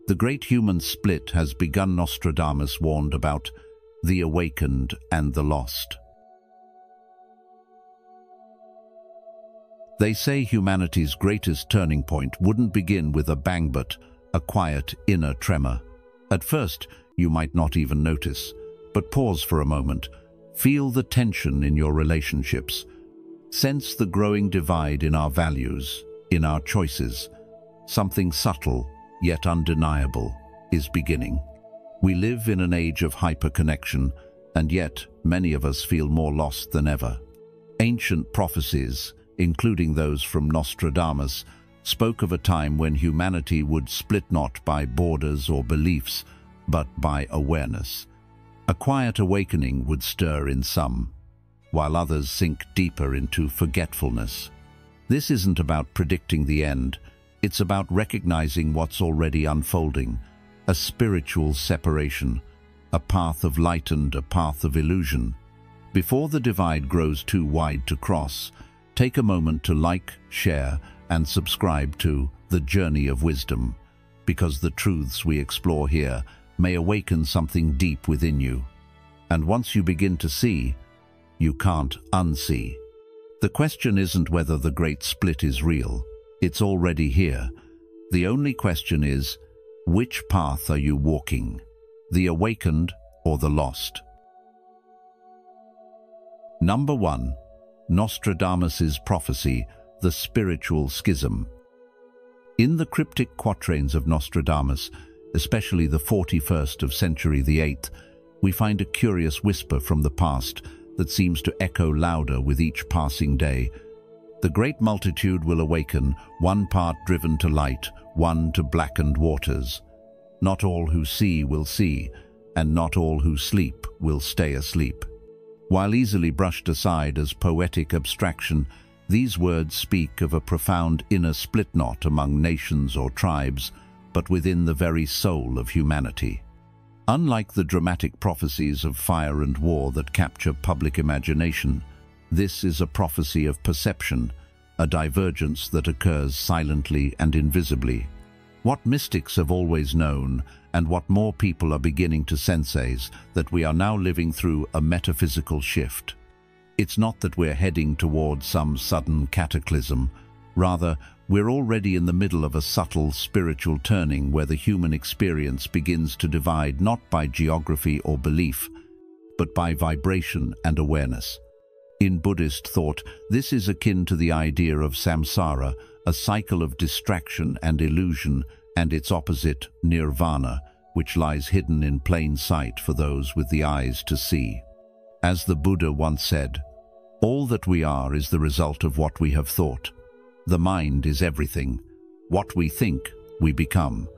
The great human split has begun. Nostradamus warned about the awakened and the lost. They say humanity's greatest turning point wouldn't begin with a bang but a quiet inner tremor. At first, you might not even notice, but pause for a moment. Feel the tension in your relationships. Sense the growing divide in our values, in our choices. Something subtle, yet undeniable, is beginning. We live in an age of hyperconnection, and yet many of us feel more lost than ever. Ancient prophecies, including those from Nostradamus, spoke of a time when humanity would split not by borders or beliefs, but by awareness. A quiet awakening would stir in some, while others sink deeper into forgetfulness. This isn't about predicting the end, it's about recognizing what's already unfolding, a spiritual separation, a path of light and a path of illusion. Before the divide grows too wide to cross, take a moment to like, share, and subscribe to The Journey of Wisdom, because the truths we explore here may awaken something deep within you. And once you begin to see, you can't unsee. The question isn't whether the great split is real. It's already here. The only question is, which path are you walking? The awakened or the lost? Number 1. Nostradamus's prophecy, the spiritual schism. In the cryptic quatrains of Nostradamus, especially the 41st of century VIII, we find a curious whisper from the past that seems to echo louder with each passing day. The great multitude will awaken, one part driven to light, one to blackened waters. Not all who see will see, and not all who sleep will stay asleep. While easily brushed aside as poetic abstraction, these words speak of a profound inner split not among nations or tribes, but within the very soul of humanity. Unlike the dramatic prophecies of fire and war that capture public imagination, this is a prophecy of perception, a divergence that occurs silently and invisibly. What mystics have always known, and what more people are beginning to sense, is that we are now living through a metaphysical shift. It's not that we're heading towards some sudden cataclysm. Rather, we're already in the middle of a subtle spiritual turning where the human experience begins to divide not by geography or belief, but by vibration and awareness. In Buddhist thought, this is akin to the idea of samsara, a cycle of distraction and illusion, and its opposite, nirvana, which lies hidden in plain sight for those with the eyes to see. As the Buddha once said, all that we are is the result of what we have thought. The mind is everything. What we think, we become.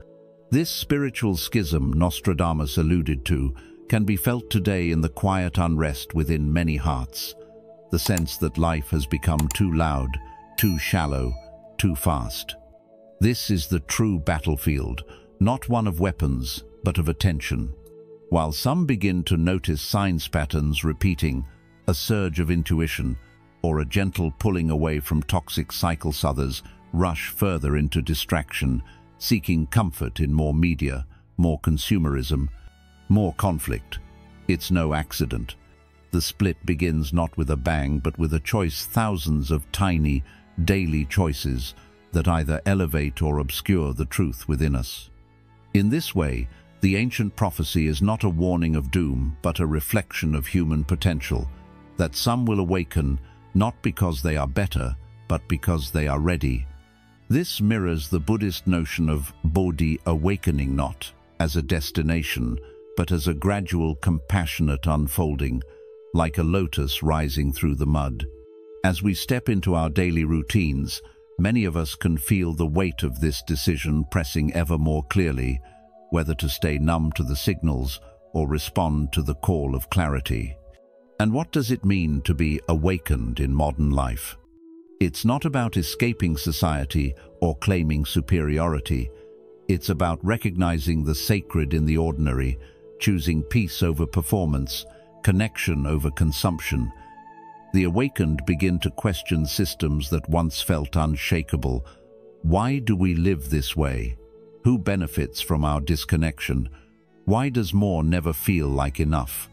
This spiritual schism Nostradamus alluded to can be felt today in the quiet unrest within many hearts. The sense that life has become too loud, too shallow, too fast. This is the true battlefield, not one of weapons, but of attention. While some begin to notice signs patterns repeating, a surge of intuition, or a gentle pulling away from toxic cycles, others rush further into distraction, seeking comfort in more media, more consumerism, more conflict. It's no accident. The split begins not with a bang, but with a choice, thousands of tiny, daily choices that either elevate or obscure the truth within us. In this way, the ancient prophecy is not a warning of doom, but a reflection of human potential, that some will awaken not because they are better, but because they are ready. This mirrors the Buddhist notion of Bodhi, awakening not as a destination, but as a gradual, compassionate unfolding, like a lotus rising through the mud. As we step into our daily routines, many of us can feel the weight of this decision pressing ever more clearly, whether to stay numb to the signals or respond to the call of clarity. And what does it mean to be awakened in modern life? It's not about escaping society or claiming superiority. It's about recognizing the sacred in the ordinary, choosing peace over performance, connection over consumption. The awakened begin to question systems that once felt unshakable. Why do we live this way? Who benefits from our disconnection? Why does more never feel like enough?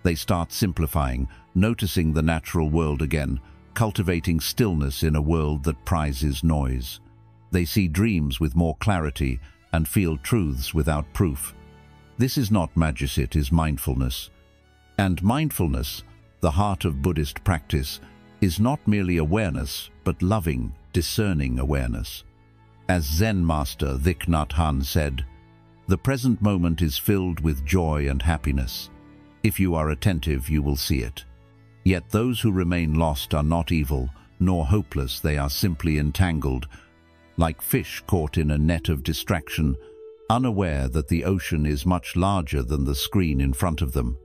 They start simplifying, noticing the natural world again, cultivating stillness in a world that prizes noise. They see dreams with more clarity and feel truths without proof. This is not magic, it is mindfulness. And mindfulness, the heart of Buddhist practice, is not merely awareness, but loving, discerning awareness. As Zen master Thich Nhat Hanh said, "The present moment is filled with joy and happiness. If you are attentive, you will see it." Yet those who remain lost are not evil, nor hopeless, they are simply entangled, like fish caught in a net of distraction, unaware that the ocean is much larger than the screen in front of them.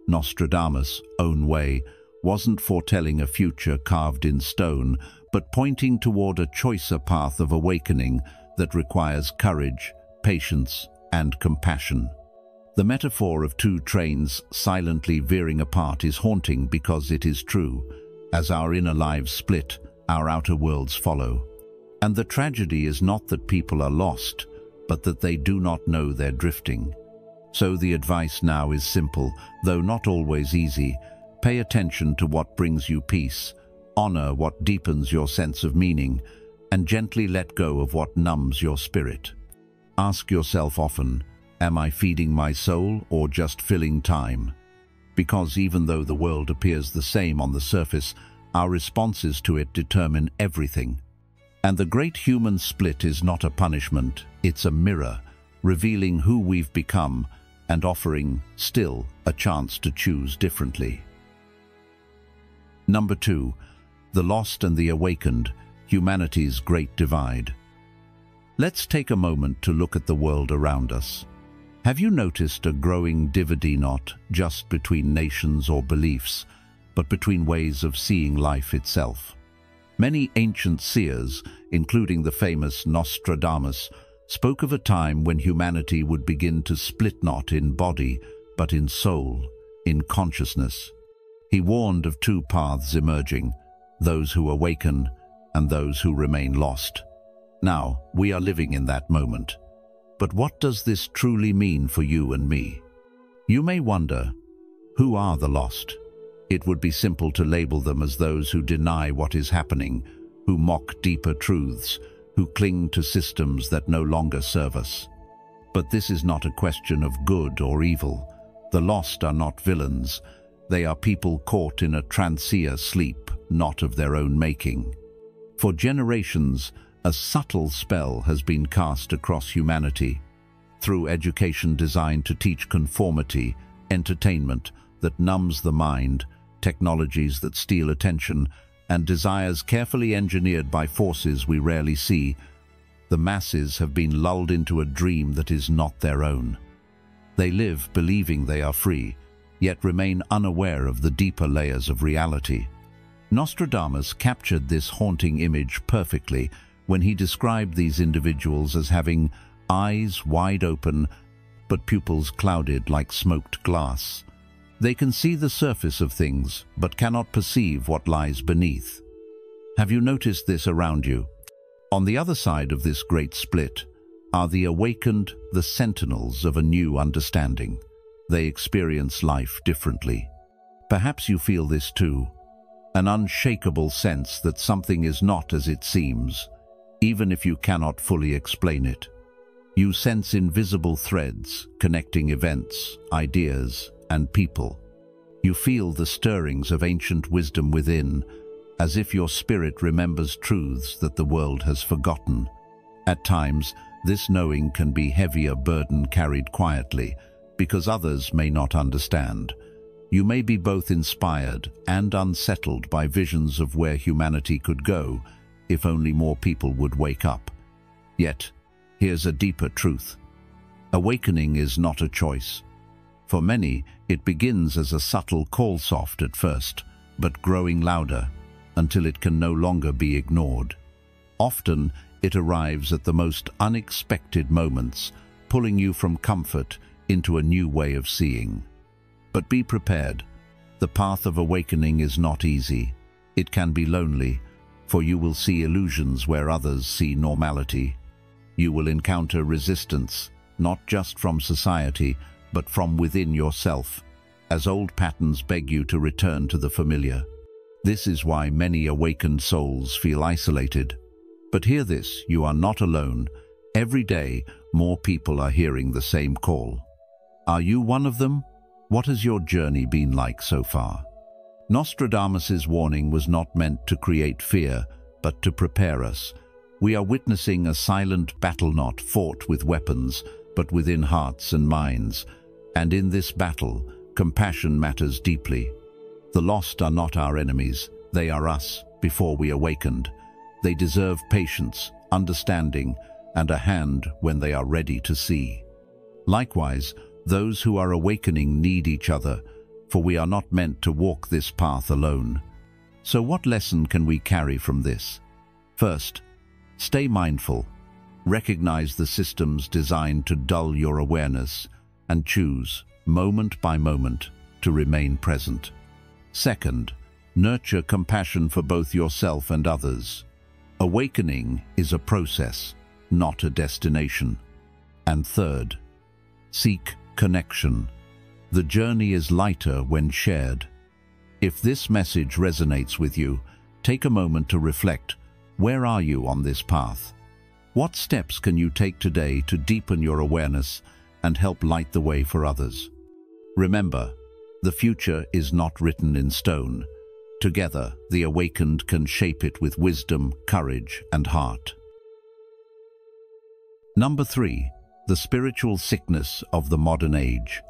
Nostradamus' own way wasn't foretelling a future carved in stone, but pointing toward a choicer path of awakening that requires courage, patience, and compassion. The metaphor of two trains silently veering apart is haunting because it is true. As our inner lives split, our outer worlds follow. And the tragedy is not that people are lost, but that they do not know they're drifting. So the advice now is simple, though not always easy. Pay attention to what brings you peace, honor what deepens your sense of meaning, and gently let go of what numbs your spirit. Ask yourself often, am I feeding my soul or just filling time? Because even though the world appears the same on the surface, our responses to it determine everything. And the great human split is not a punishment, it's a mirror, revealing who we've become and offering, still, a chance to choose differently. Number 2. The Lost and the Awakened, Humanity's Great Divide. Let's take a moment to look at the world around us. Have you noticed a growing divide not just between nations or beliefs, but between ways of seeing life itself? Many ancient seers, including the famous Nostradamus, spoke of a time when humanity would begin to split not in body, but in soul, in consciousness. He warned of two paths emerging, those who awaken and those who remain lost. Now, we are living in that moment. But what does this truly mean for you and me? You may wonder, who are the lost? It would be simple to label them as those who deny what is happening, who mock deeper truths, who cling to systems that no longer serve us. But this is not a question of good or evil. The lost are not villains. They are people caught in a transier sleep, not of their own making. For generations, a subtle spell has been cast across humanity. Through education designed to teach conformity, entertainment that numbs the mind, technologies that steal attention, and desires carefully engineered by forces we rarely see, the masses have been lulled into a dream that is not their own. They live believing they are free, yet remain unaware of the deeper layers of reality. Nostradamus captured this haunting image perfectly when he described these individuals as having eyes wide open, but pupils clouded like smoked glass. They can see the surface of things, but cannot perceive what lies beneath. Have you noticed this around you? On the other side of this great split are the awakened, the sentinels of a new understanding. They experience life differently. Perhaps you feel this too, an unshakable sense that something is not as it seems, even if you cannot fully explain it. You sense invisible threads connecting events, ideas, and people. You feel the stirrings of ancient wisdom within, as if your spirit remembers truths that the world has forgotten. At times, this knowing can be heavier burden carried quietly, because others may not understand. You may be both inspired and unsettled by visions of where humanity could go, if only more people would wake up. Yet, here's a deeper truth. Awakening is not a choice. For many, it begins as a subtle call, soft at first, but growing louder, until it can no longer be ignored. Often, it arrives at the most unexpected moments, pulling you from comfort into a new way of seeing. But be prepared. The path of awakening is not easy. It can be lonely, for you will see illusions where others see normality. you will encounter resistance, not just from society, but from within yourself, as old patterns beg you to return to the familiar. This is why many awakened souls feel isolated. But hear this, you are not alone. Every day, more people are hearing the same call. Are you one of them? What has your journey been like so far? Nostradamus's warning was not meant to create fear, but to prepare us. We are witnessing a silent battle not fought with weapons, but within hearts and minds. And in this battle, compassion matters deeply. The lost are not our enemies, they are us before we awakened. They deserve patience, understanding, and a hand when they are ready to see. Likewise, those who are awakening need each other, for we are not meant to walk this path alone. So what lesson can we carry from this? First, stay mindful. Recognize the systems designed to dull your awareness and choose, moment by moment, to remain present. Second, nurture compassion for both yourself and others. Awakening is a process, not a destination. And third, seek connection. The journey is lighter when shared. If this message resonates with you, take a moment to reflect. Where are you on this path? What steps can you take today to deepen your awareness and help light the way for others? Remember, the future is not written in stone. Together, the awakened can shape it with wisdom, courage, and heart. Number 3. The spiritual sickness of the modern age.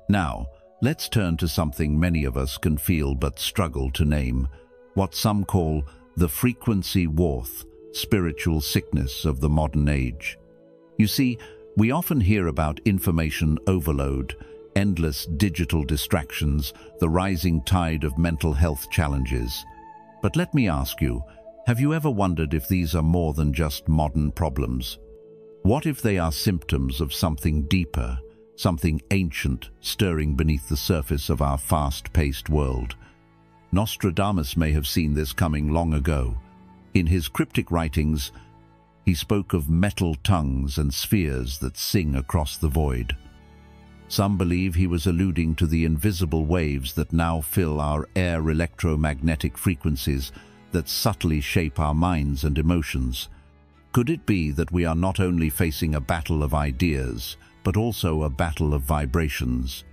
Now, let's turn to something many of us can feel but struggle to name, what some call the frequency warped spiritual sickness of the modern age. You see, we often hear about information overload, endless digital distractions, the rising tide of mental health challenges. But let me ask you, have you ever wondered if these are more than just modern problems? What if they are symptoms of something deeper, something ancient stirring beneath the surface of our fast-paced world? Nostradamus may have seen this coming long ago. In his cryptic writings, he spoke of metal tongues and spheres that sing across the void. Some believe he was alluding to the invisible waves that now fill our air, electromagnetic frequencies that subtly shape our minds and emotions. Could it be that we are not only facing a battle of ideas, but also a battle of vibrations?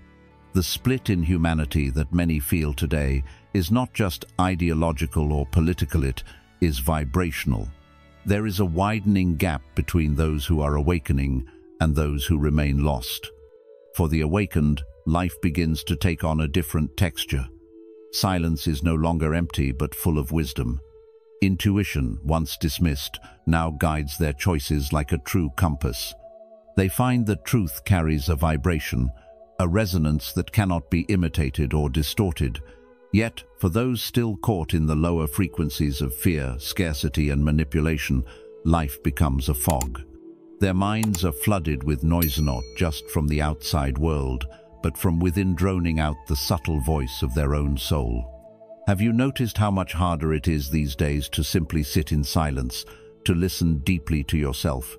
The split in humanity that many feel today is not just ideological or political, it is vibrational. There is a widening gap between those who are awakening and those who remain lost. For the awakened, life begins to take on a different texture. Silence is no longer empty but full of wisdom. Intuition, once dismissed, now guides their choices like a true compass. They find that truth carries a vibration, a resonance that cannot be imitated or distorted. Yet, for those still caught in the lower frequencies of fear, scarcity, and manipulation, life becomes a fog. Their minds are flooded with noise, not just from the outside world, but from within, droning out the subtle voice of their own soul. Have you noticed how much harder it is these days to simply sit in silence, to listen deeply to yourself?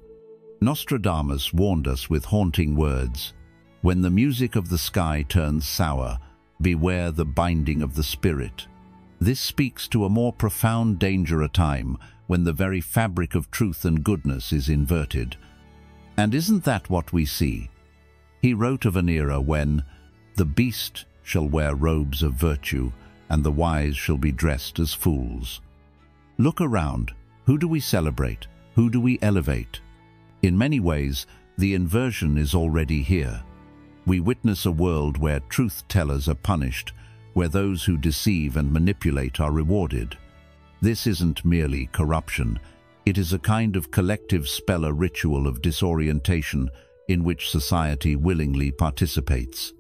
Nostradamus warned us with haunting words, "When the music of the sky turns sour, beware the binding of the spirit." This speaks to a more profound danger, a time when the very fabric of truth and goodness is inverted. And isn't that what we see? He wrote of an era when the beast shall wear robes of virtue, and the wise shall be dressed as fools. Look around. Who do we celebrate? Who do we elevate? In many ways, the inversion is already here. We witness a world where truth-tellers are punished, where those who deceive and manipulate are rewarded. This isn't merely corruption. It is a kind of collective spell, a ritual of disorientation in which society willingly participates.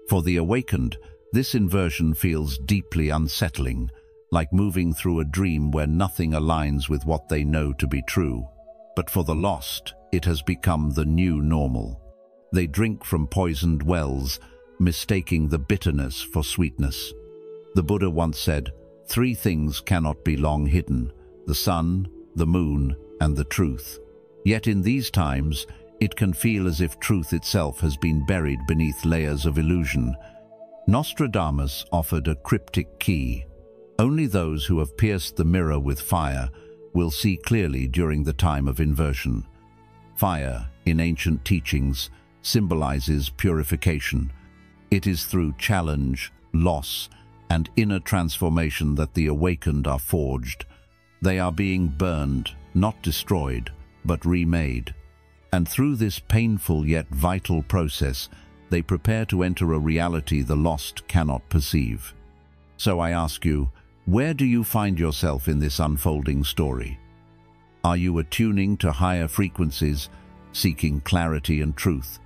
For the awakened, this inversion feels deeply unsettling, like moving through a dream where nothing aligns with what they know to be true. But for the lost, it has become the new normal. They drink from poisoned wells, mistaking the bitterness for sweetness. The Buddha once said, "3 things cannot be long hidden: the sun, the moon, and the truth." Yet in these times, it can feel as if truth itself has been buried beneath layers of illusion. Nostradamus offered a cryptic key. Only those who have pierced the mirror with fire will see clearly during the time of inversion. Fire, in ancient teachings, symbolizes purification. It is through challenge, loss, and inner transformation that the awakened are forged. They are being burned, not destroyed, but remade. And through this painful yet vital process, they prepare to enter a reality the lost cannot perceive. So I ask you, where do you find yourself in this unfolding story? Are you attuning to higher frequencies, seeking clarity and truth?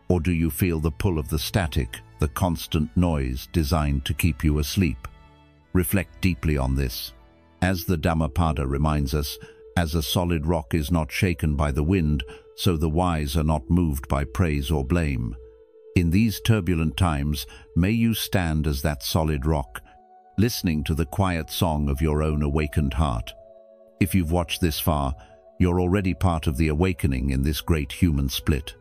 Or do you feel the pull of the static, the constant noise designed to keep you asleep? Reflect deeply on this. As the Dhammapada reminds us, as a solid rock is not shaken by the wind, so the wise are not moved by praise or blame. In these turbulent times, may you stand as that solid rock, listening to the quiet song of your own awakened heart. If you've watched this far, you're already part of the awakening in this great human split.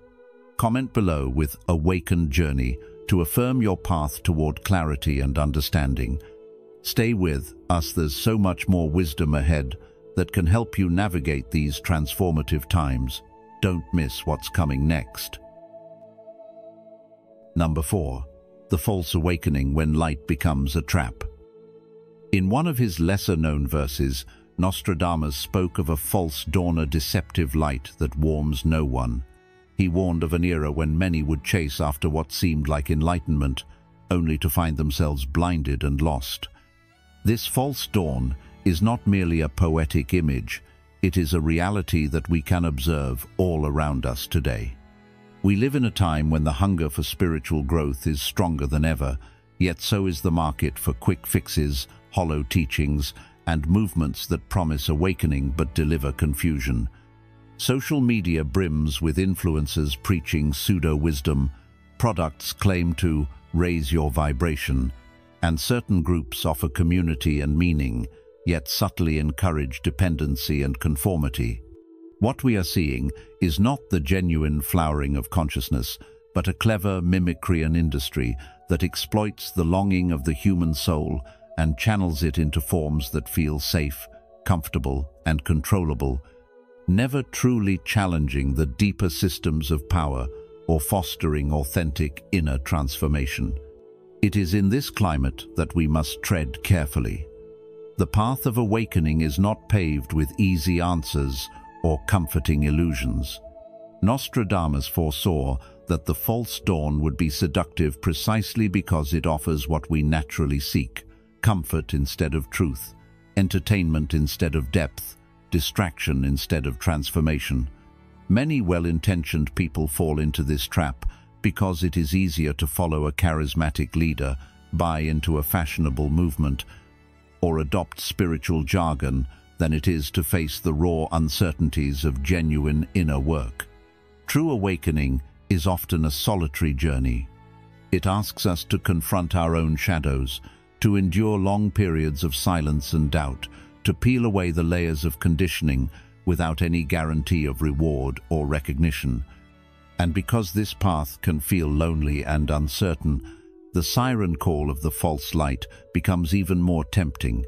Comment below with "Awakened Journey" to affirm your path toward clarity and understanding. Stay with us, there's so much more wisdom ahead that can help you navigate these transformative times. Don't miss what's coming next. Number 4. The false awakening when light becomes a trap. In one of his lesser-known verses, Nostradamus spoke of a false dawn, a deceptive light that warms no one. He warned of an era when many would chase after what seemed like enlightenment, only to find themselves blinded and lost. This false dawn is not merely a poetic image, it is a reality that we can observe all around us today. We live in a time when the hunger for spiritual growth is stronger than ever, yet so is the market for quick fixes, hollow teachings, and movements that promise awakening but deliver confusion. Social media brims with influencers preaching pseudo-wisdom, products claim to raise your vibration, and certain groups offer community and meaning, yet subtly encourage dependency and conformity. What we are seeing is not the genuine flowering of consciousness, but a clever mimicry industry that exploits the longing of the human soul and channels it into forms that feel safe, comfortable, and controllable, never truly challenging the deeper systems of power or fostering authentic inner transformation. It is in this climate that we must tread carefully. The path of awakening is not paved with easy answers or comforting illusions. Nostradamus foresaw that the false dawn would be seductive precisely because it offers what we naturally seek: comfort instead of truth, entertainment instead of depth, distraction instead of transformation. Many well-intentioned people fall into this trap because it is easier to follow a charismatic leader, buy into a fashionable movement, or adopt spiritual jargon than it is to face the raw uncertainties of genuine inner work. True awakening is often a solitary journey. It asks us to confront our own shadows, to endure long periods of silence and doubt, to peel away the layers of conditioning without any guarantee of reward or recognition. And because this path can feel lonely and uncertain, the siren call of the false light becomes even more tempting.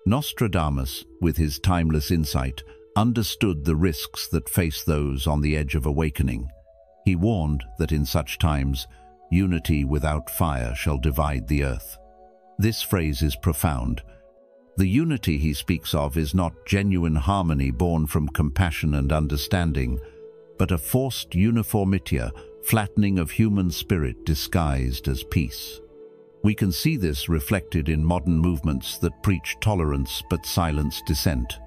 Nostradamus, with his timeless insight, understood the risks that face those on the edge of awakening. He warned that in such times, unity without fire shall divide the earth. This phrase is profound. The unity he speaks of is not genuine harmony born from compassion and understanding, but a forced uniformity, flattening of human spirit disguised as peace. We can see this reflected in modern movements that preach tolerance but silence dissent,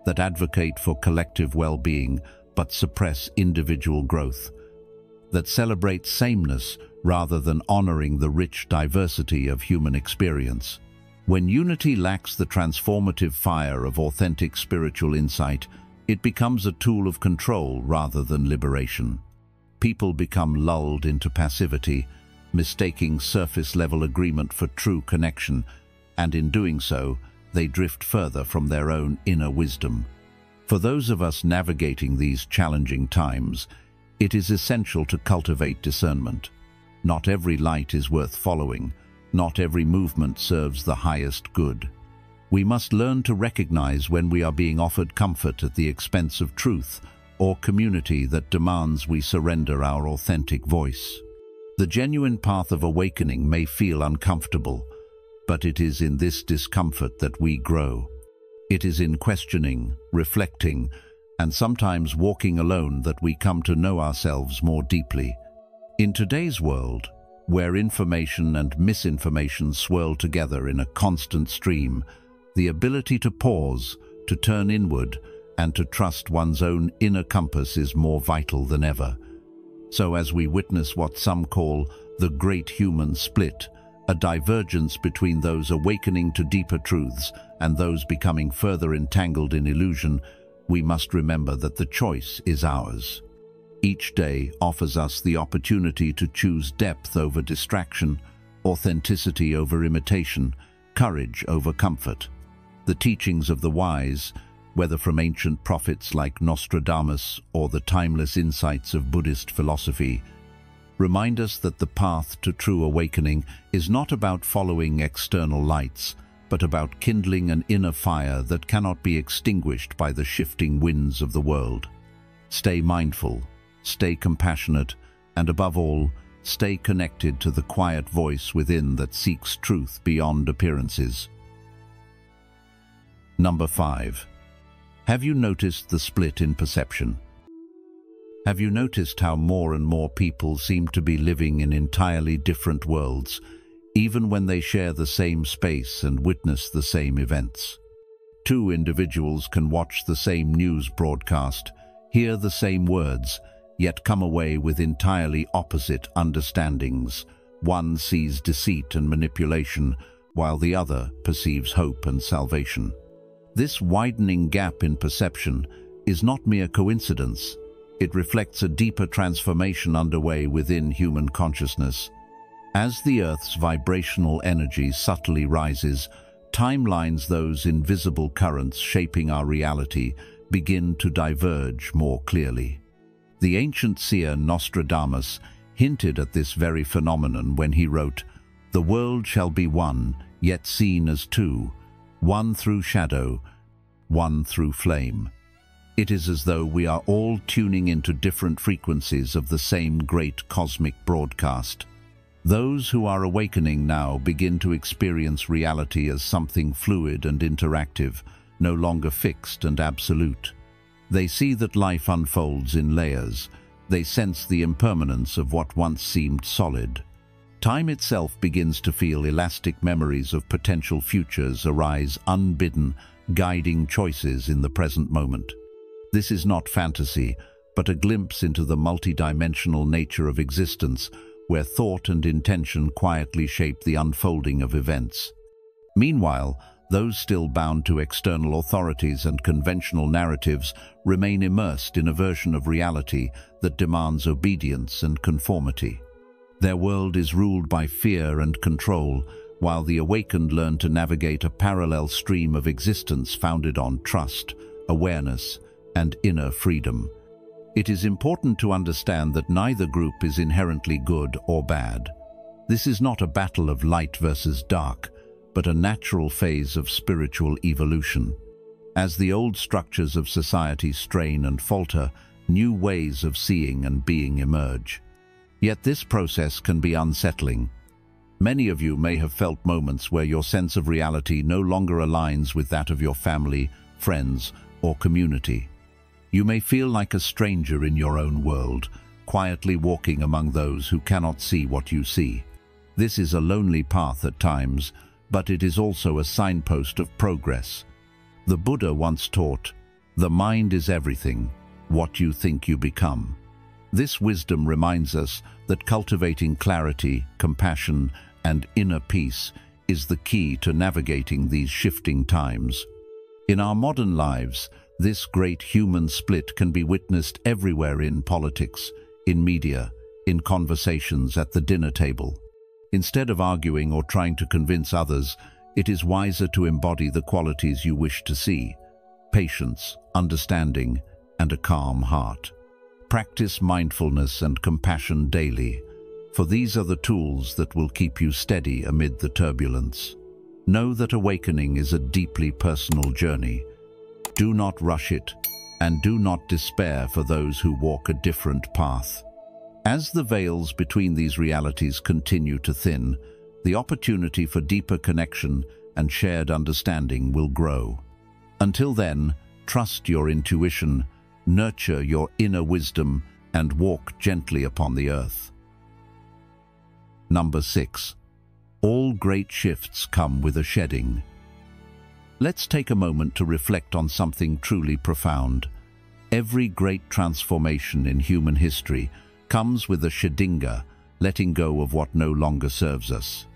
that advocate for collective well-being but suppress individual growth, that celebrate sameness rather than honoring the rich diversity of human experience. When unity lacks the transformative fire of authentic spiritual insight, it becomes a tool of control rather than liberation. People become lulled into passivity, mistaking surface-level agreement for true connection, and in doing so, they drift further from their own inner wisdom. For those of us navigating these challenging times, it is essential to cultivate discernment. Not every light is worth following. Not every movement serves the highest good. We must learn to recognize when we are being offered comfort at the expense of truth, or community that demands we surrender our authentic voice. The genuine path of awakening may feel uncomfortable, but it is in this discomfort that we grow. It is in questioning, reflecting, and sometimes walking alone that we come to know ourselves more deeply. In today's world, where information and misinformation swirl together in a constant stream, the ability to pause, to turn inward, and to trust one's own inner compass is more vital than ever. So as we witness what some call the great human split, a divergence between those awakening to deeper truths and those becoming further entangled in illusion, we must remember that the choice is ours. Each day offers us the opportunity to choose depth over distraction, authenticity over imitation, courage over comfort. The teachings of the wise, whether from ancient prophets like Nostradamus or the timeless insights of Buddhist philosophy, remind us that the path to true awakening is not about following external lights, but about kindling an inner fire that cannot be extinguished by the shifting winds of the world. Stay mindful, stay compassionate, and above all, stay connected to the quiet voice within that seeks truth beyond appearances. Number 5. Have you noticed the split in perception? Have you noticed how more and more people seem to be living in entirely different worlds, even when they share the same space and witness the same events? Two individuals can watch the same news broadcast, hear the same words, yet come away with entirely opposite understandings. One sees deceit and manipulation, while the other perceives hope and salvation. This widening gap in perception is not mere coincidence. It reflects a deeper transformation underway within human consciousness. As the Earth's vibrational energy subtly rises, timelines, those invisible currents shaping our reality, begin to diverge more clearly. The ancient seer Nostradamus hinted at this very phenomenon when he wrote, "The world shall be one, yet seen as two, one through shadow, one through flame." It is as though we are all tuning into different frequencies of the same great cosmic broadcast. Those who are awakening now begin to experience reality as something fluid and interactive, no longer fixed and absolute. They see that life unfolds in layers. They sense the impermanence of what once seemed solid. Time itself begins to feel elastic. Memories of potential futures arise unbidden, guiding choices in the present moment. This is not fantasy, but a glimpse into the multidimensional nature of existence, where thought and intention quietly shape the unfolding of events. Meanwhile, those still bound to external authorities and conventional narratives remain immersed in a version of reality that demands obedience and conformity. Their world is ruled by fear and control, while the awakened learn to navigate a parallel stream of existence founded on trust, awareness, and inner freedom. It is important to understand that neither group is inherently good or bad. This is not a battle of light versus dark, but a natural phase of spiritual evolution. As the old structures of society strain and falter, new ways of seeing and being emerge. Yet this process can be unsettling. Many of you may have felt moments where your sense of reality no longer aligns with that of your family, friends, or community. You may feel like a stranger in your own world, quietly walking among those who cannot see what you see. This is a lonely path at times, but it is also a signpost of progress. The Buddha once taught, "The mind is everything, what you think you become." This wisdom reminds us that cultivating clarity, compassion, and inner peace is the key to navigating these shifting times. In our modern lives, this great human split can be witnessed everywhere: in politics, in media, in conversations at the dinner table. Instead of arguing or trying to convince others, it is wiser to embody the qualities you wish to see: patience, understanding, and a calm heart. Practice mindfulness and compassion daily, for these are the tools that will keep you steady amid the turbulence. Know that awakening is a deeply personal journey. Do not rush it, and do not despair for those who walk a different path. As the veils between these realities continue to thin, the opportunity for deeper connection and shared understanding will grow. Until then, trust your intuition, nurture your inner wisdom, and walk gently upon the earth. Number 6. All great shifts come with a shedding. Let's take a moment to reflect on something truly profound. Every great transformation in human history comes with a sheddinga, letting go of what no longer serves us.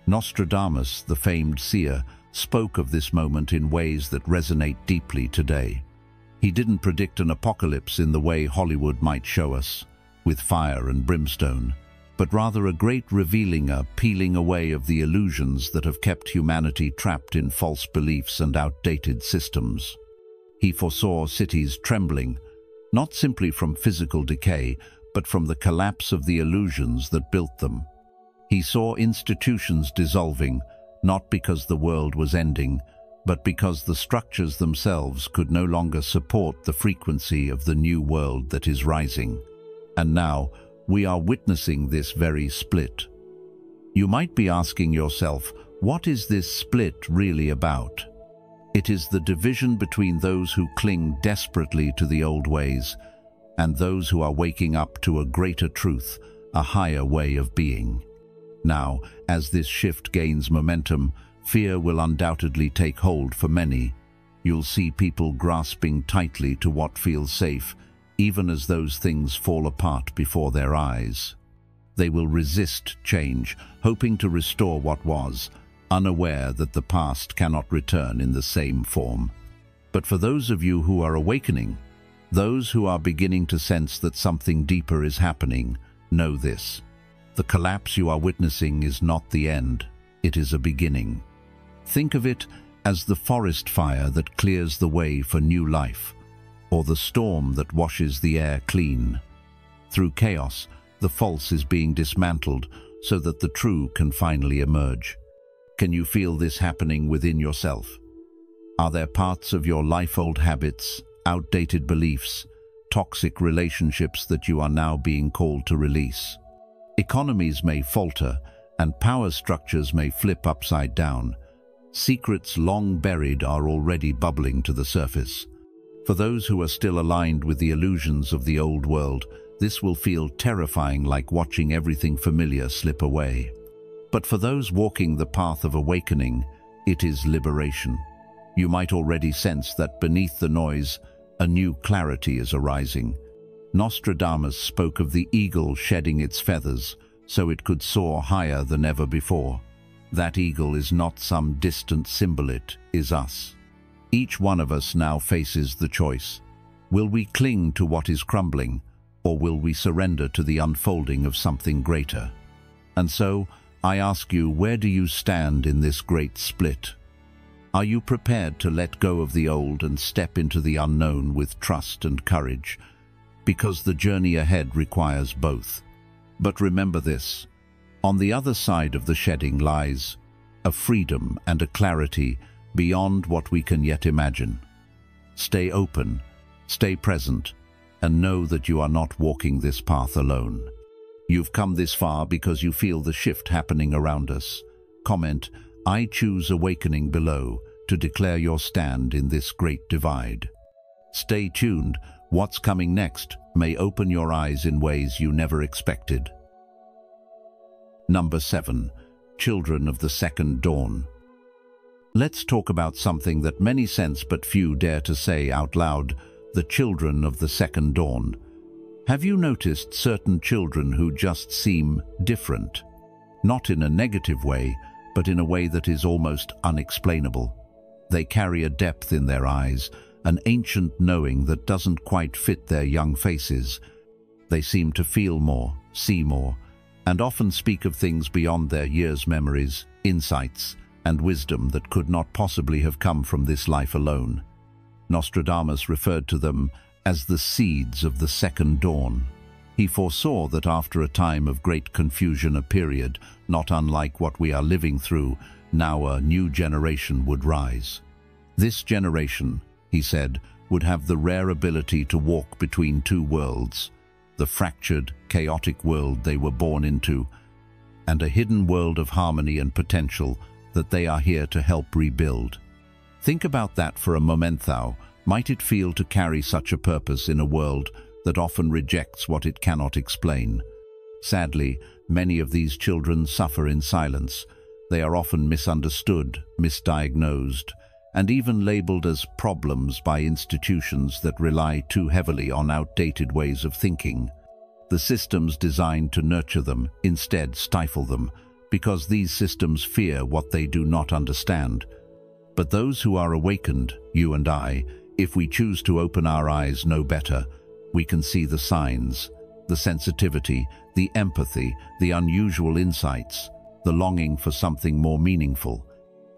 Nostradamus, the famed seer, spoke of this moment in ways that resonate deeply today. He didn't predict an apocalypse in the way Hollywood might show us, with fire and brimstone, but rather a great revealing, a peeling away of the illusions that have kept humanity trapped in false beliefs and outdated systems. He foresaw cities trembling, not simply from physical decay, but from the collapse of the illusions that built them. He saw institutions dissolving, not because the world was ending, but because the structures themselves could no longer support the frequency of the new world that is rising. And now, we are witnessing this very split. You might be asking yourself, what is this split really about? It is the division between those who cling desperately to the old ways and those who are waking up to a greater truth, a higher way of being. Now, as this shift gains momentum, fear will undoubtedly take hold for many. You'll see people grasping tightly to what feels safe, even as those things fall apart before their eyes. They will resist change, hoping to restore what was, unaware that the past cannot return in the same form. But for those of you who are awakening, those who are beginning to sense that something deeper is happening, know this. The collapse you are witnessing is not the end, it is a beginning. Think of it as the forest fire that clears the way for new life, or the storm that washes the air clean. Through chaos, the false is being dismantled so that the true can finally emerge. Can you feel this happening within yourself? Are there parts of your life-old habits, outdated beliefs, toxic relationships that you are now being called to release? Economies may falter, and power structures may flip upside down. Secrets long buried are already bubbling to the surface. For those who are still aligned with the illusions of the old world, this will feel terrifying, like watching everything familiar slip away. But for those walking the path of awakening, it is liberation. You might already sense that beneath the noise, a new clarity is arising. Nostradamus spoke of the eagle shedding its feathers so it could soar higher than ever before. That eagle is not some distant symbol, it is us. Each one of us now faces the choice. Will we cling to what is crumbling, or will we surrender to the unfolding of something greater? And so, I ask you, where do you stand in this great split? Are you prepared to let go of the old and step into the unknown with trust and courage? Because the journey ahead requires both. But remember this, on the other side of the shedding lies a freedom and a clarity beyond what we can yet imagine. Stay open, stay present, and know that you are not walking this path alone. You've come this far because you feel the shift happening around us. Comment, "I choose awakening" below to declare your stand in this great divide. Stay tuned, what's coming next may open your eyes in ways you never expected. Number 7. Children of the Second Dawn. Let's talk about something that many sense but few dare to say out loud: the children of the second dawn. Have you noticed certain children who just seem different? Not in a negative way, but in a way that is almost unexplainable. They carry a depth in their eyes, an ancient knowing that doesn't quite fit their young faces. They seem to feel more, see more, and often speak of things beyond their years' memories, insights, and wisdom that could not possibly have come from this life alone. Nostradamus referred to them as the seeds of the second dawn. He foresaw that after a time of great confusion, a period not unlike what we are living through, now a new generation would rise. This generation, he said, would have the rare ability to walk between two worlds, the fractured, chaotic world they were born into, and a hidden world of harmony and potential that they are here to help rebuild. Think about that for a moment, thou. Might it feel to carry such a purpose in a world that often rejects what it cannot explain? Sadly, many of these children suffer in silence. They are often misunderstood, misdiagnosed, and even labeled as problems by institutions that rely too heavily on outdated ways of thinking. The systems designed to nurture them instead stifle them, because these systems fear what they do not understand. But those who are awakened, you and I, if we choose to open our eyes, know better. We can see the signs, the sensitivity, the empathy, the unusual insights, the longing for something more meaningful.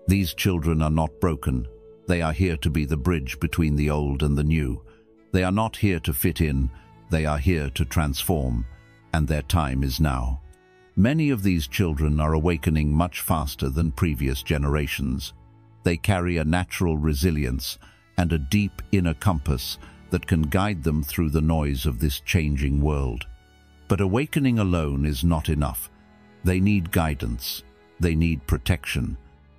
These children are not broken. They are here to be the bridge between the old and the new. They are not here to fit in. They are here to transform, and their time is now. Many of these children are awakening much faster than previous generations. They carry a natural resilience and a deep inner compass that can guide them through the noise of this changing world. But awakening alone is not enough. They need guidance. They need protection.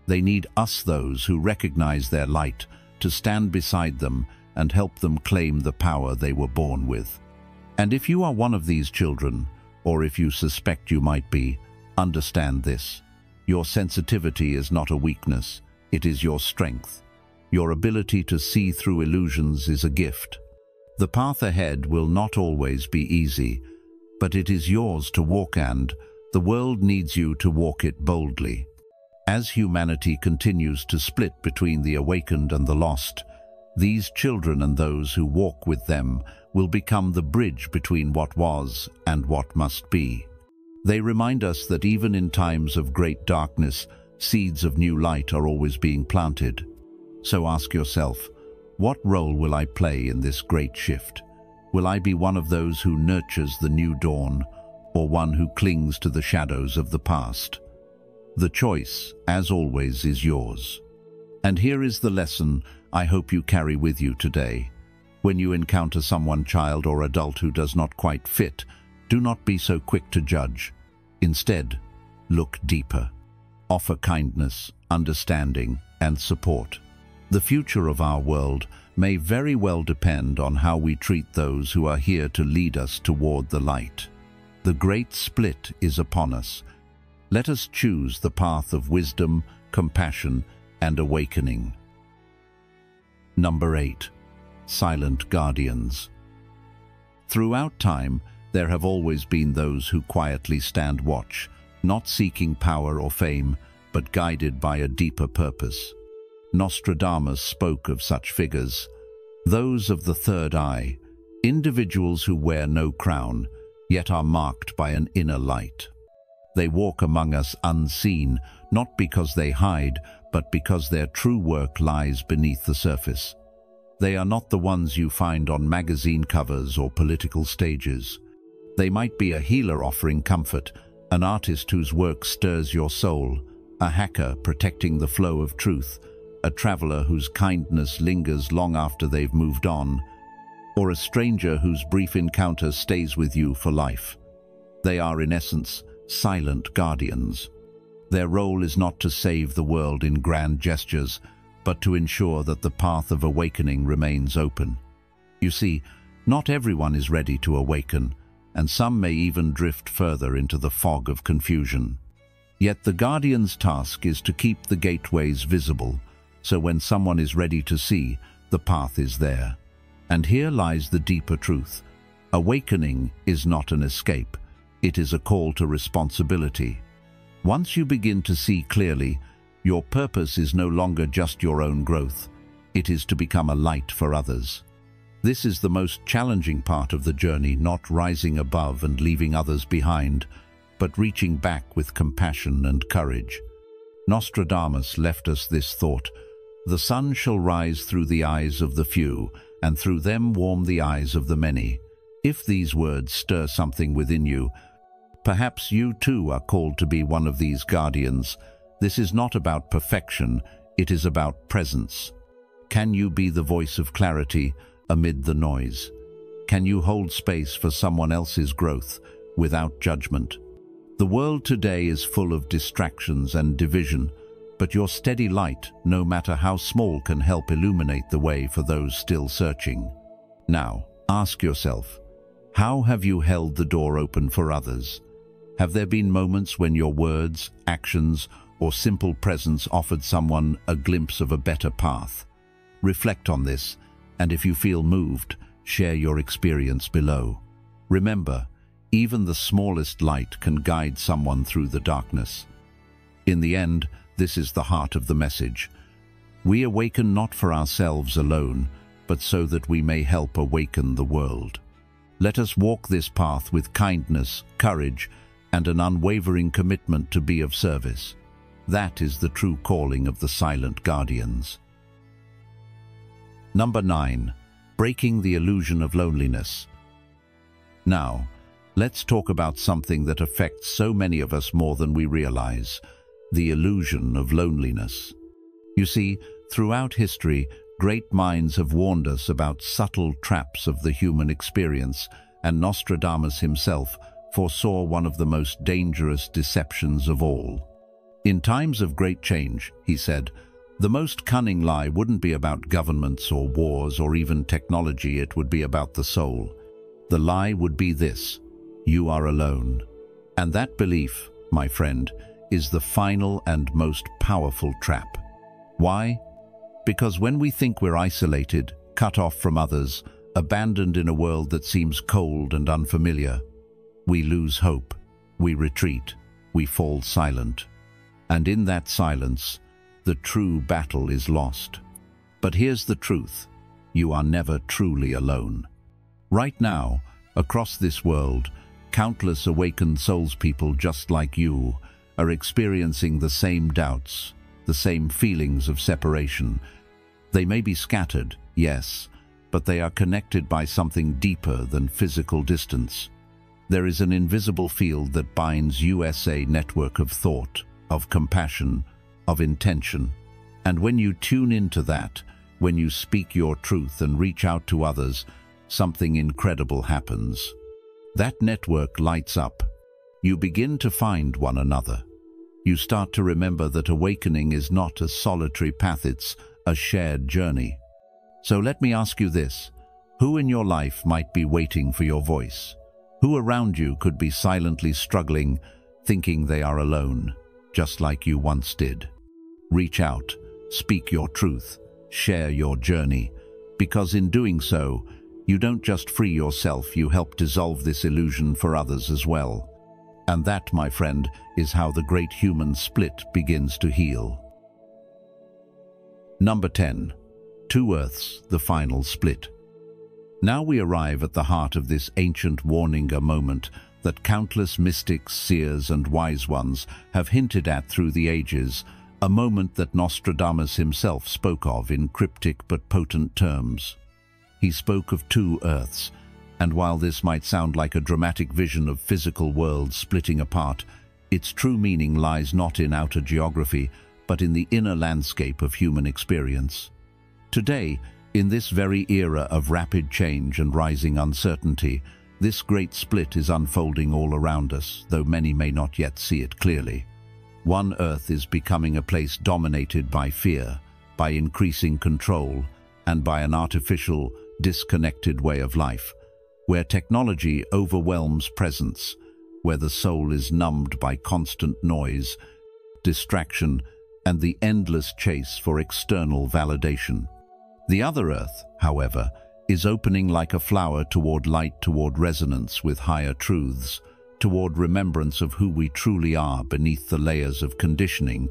They need us, those who recognize their light, to stand beside them and help them claim the power they were born with. And if you are one of these children, or if you suspect you might be, understand this. Your sensitivity is not a weakness. It is your strength. Your ability to see through illusions is a gift. The path ahead will not always be easy, but it is yours to walk, and the world needs you to walk it boldly. As humanity continues to split between the awakened and the lost, these children and those who walk with them will become the bridge between what was and what must be. They remind us that even in times of great darkness, seeds of new light are always being planted. So ask yourself, what role will I play in this great shift? Will I be one of those who nurtures the new dawn, or one who clings to the shadows of the past? The choice, as always, is yours. And here is the lesson I hope you carry with you today. When you encounter someone, child or adult, who does not quite fit, do not be so quick to judge. Instead, look deeper. Offer kindness, understanding, and support. The future of our world may very well depend on how we treat those who are here to lead us toward the light. The great split is upon us. Let us choose the path of wisdom, compassion, and awakening. Number 8. Silent Guardians. Throughout time, there have always been those who quietly stand watch, not seeking power or fame, but guided by a deeper purpose. Nostradamus spoke of such figures, those of the third eye, individuals who wear no crown, yet are marked by an inner light. They walk among us unseen, not because they hide, but because their true work lies beneath the surface. They are not the ones you find on magazine covers or political stages. They might be a healer offering comfort, an artist whose work stirs your soul, a hacker protecting the flow of truth, a traveler whose kindness lingers long after they've moved on, or a stranger whose brief encounter stays with you for life. They are, in essence, silent guardians. Their role is not to save the world in grand gestures, but to ensure that the path of awakening remains open. You see, not everyone is ready to awaken, and some may even drift further into the fog of confusion. Yet the guardian's task is to keep the gateways visible, so when someone is ready to see, the path is there. And here lies the deeper truth. Awakening is not an escape. It is a call to responsibility. Once you begin to see clearly, your purpose is no longer just your own growth. It is to become a light for others. This is the most challenging part of the journey, not rising above and leaving others behind, but reaching back with compassion and courage. Nostradamus left us this thought: The sun shall rise through the eyes of the few, and through them warm the eyes of the many. If these words stir something within you, perhaps you too are called to be one of these guardians. This is not about perfection, it is about presence. Can you be the voice of clarity amid the noise? Can you hold space for someone else's growth without judgment? The world today is full of distractions and division, but your steady light, no matter how small, can help illuminate the way for those still searching. Now, ask yourself, how have you held the door open for others? Have there been moments when your words, actions, or simple presence offered someone a glimpse of a better path? Reflect on this, and if you feel moved, share your experience below. Remember, even the smallest light can guide someone through the darkness. In the end, this is the heart of the message. We awaken not for ourselves alone, but so that we may help awaken the world. Let us walk this path with kindness, courage, and an unwavering commitment to be of service. That is the true calling of the silent guardians. Number 9. Breaking the illusion of loneliness. Now, let's talk about something that affects so many of us more than we realize: the illusion of loneliness. You see, throughout history, great minds have warned us about subtle traps of the human experience, and Nostradamus himself foresaw one of the most dangerous deceptions of all. In times of great change, he said, the most cunning lie wouldn't be about governments or wars or even technology, it would be about the soul. The lie would be this: you are alone. And that belief, my friend, is the final and most powerful trap. Why? Because when we think we're isolated, cut off from others, abandoned in a world that seems cold and unfamiliar, we lose hope, we retreat, we fall silent. And in that silence, the true battle is lost. But here's the truth: you are never truly alone. Right now, across this world, countless awakened soulspeople just like you are experiencing the same doubts, the same feelings of separation. They may be scattered, yes, but they are connected by something deeper than physical distance. There is an invisible field that binds USA network of thought, of compassion, of intention. And when you tune into that, when you speak your truth and reach out to others, something incredible happens. That network lights up. You begin to find one another. You start to remember that awakening is not a solitary path, it's a shared journey. So let me ask you this: who in your life might be waiting for your voice? Who around you could be silently struggling, thinking they are alone, just like you once did? Reach out, speak your truth, share your journey, because in doing so, you don't just free yourself, you help dissolve this illusion for others as well. And that, my friend, is how the great human split begins to heal. Number 10. Two Earths, the final split. Now we arrive at the heart of this ancient warning, a moment that countless mystics, seers, and wise ones have hinted at through the ages, a moment that Nostradamus himself spoke of in cryptic but potent terms. He spoke of two Earths, and while this might sound like a dramatic vision of physical worlds splitting apart, its true meaning lies not in outer geography, but in the inner landscape of human experience. Today, in this very era of rapid change and rising uncertainty, this great split is unfolding all around us, though many may not yet see it clearly. One Earth is becoming a place dominated by fear, by increasing control, and by an artificial, disconnected way of life, where technology overwhelms presence, where the soul is numbed by constant noise, distraction, and the endless chase for external validation. The other Earth, however, is opening like a flower toward light, toward resonance with higher truths, toward remembrance of who we truly are beneath the layers of conditioning,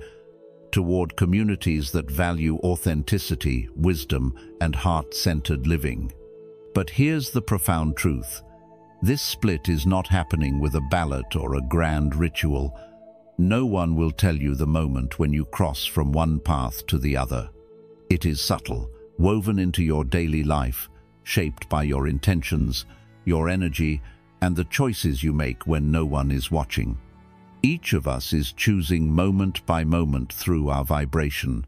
toward communities that value authenticity, wisdom, and heart-centered living. But here's the profound truth. This split is not happening with a ballot or a grand ritual. No one will tell you the moment when you cross from one path to the other. It is subtle, woven into your daily life, shaped by your intentions, your energy, and the choices you make when no one is watching. Each of us is choosing moment by moment through our vibration.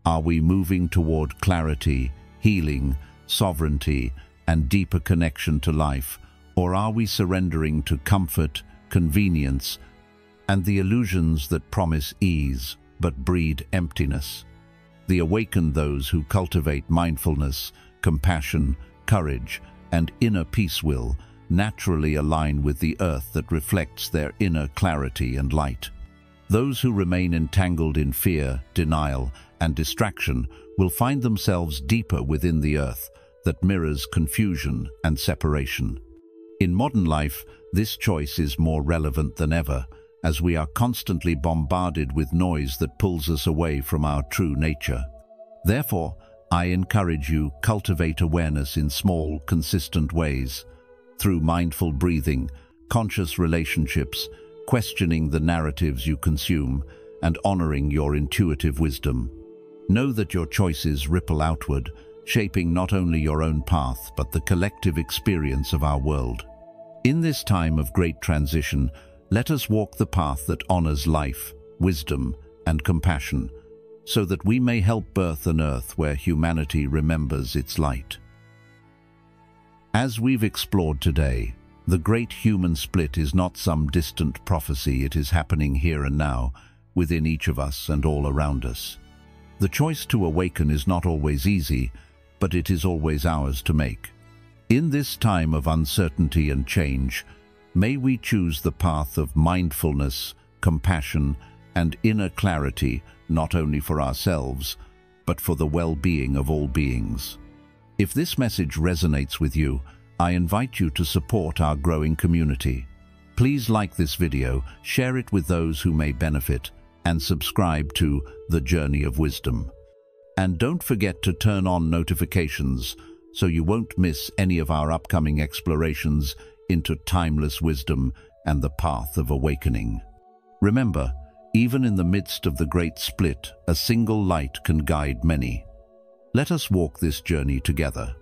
Are we moving toward clarity, healing, sovereignty, and deeper connection to life, or are we surrendering to comfort, convenience, and the illusions that promise ease but breed emptiness? The awakened, those who cultivate mindfulness, compassion, courage, and inner peace will naturally align with the earth that reflects their inner clarity and light. Those who remain entangled in fear, denial, and distraction will find themselves deeper within the earth that mirrors confusion and separation. In modern life, this choice is more relevant than ever, as we are constantly bombarded with noise that pulls us away from our true nature. Therefore, I encourage you, cultivate awareness in small, consistent ways. Through mindful breathing, conscious relationships, questioning the narratives you consume, and honoring your intuitive wisdom. Know that your choices ripple outward, shaping not only your own path but the collective experience of our world. In this time of great transition, let us walk the path that honors life, wisdom, and compassion, so that we may help birth an earth where humanity remembers its light. As we've explored today, the great human split is not some distant prophecy. It is happening here and now, within each of us and all around us. The choice to awaken is not always easy, but it is always ours to make. In this time of uncertainty and change, may we choose the path of mindfulness, compassion, and inner clarity, not only for ourselves, but for the well-being of all beings. If this message resonates with you, I invite you to support our growing community. Please like this video, share it with those who may benefit, and subscribe to The Journey of Wisdom. And don't forget to turn on notifications so you won't miss any of our upcoming explorations into timeless wisdom and the path of awakening. Remember, even in the midst of the great split, a single light can guide many. Let us walk this journey together.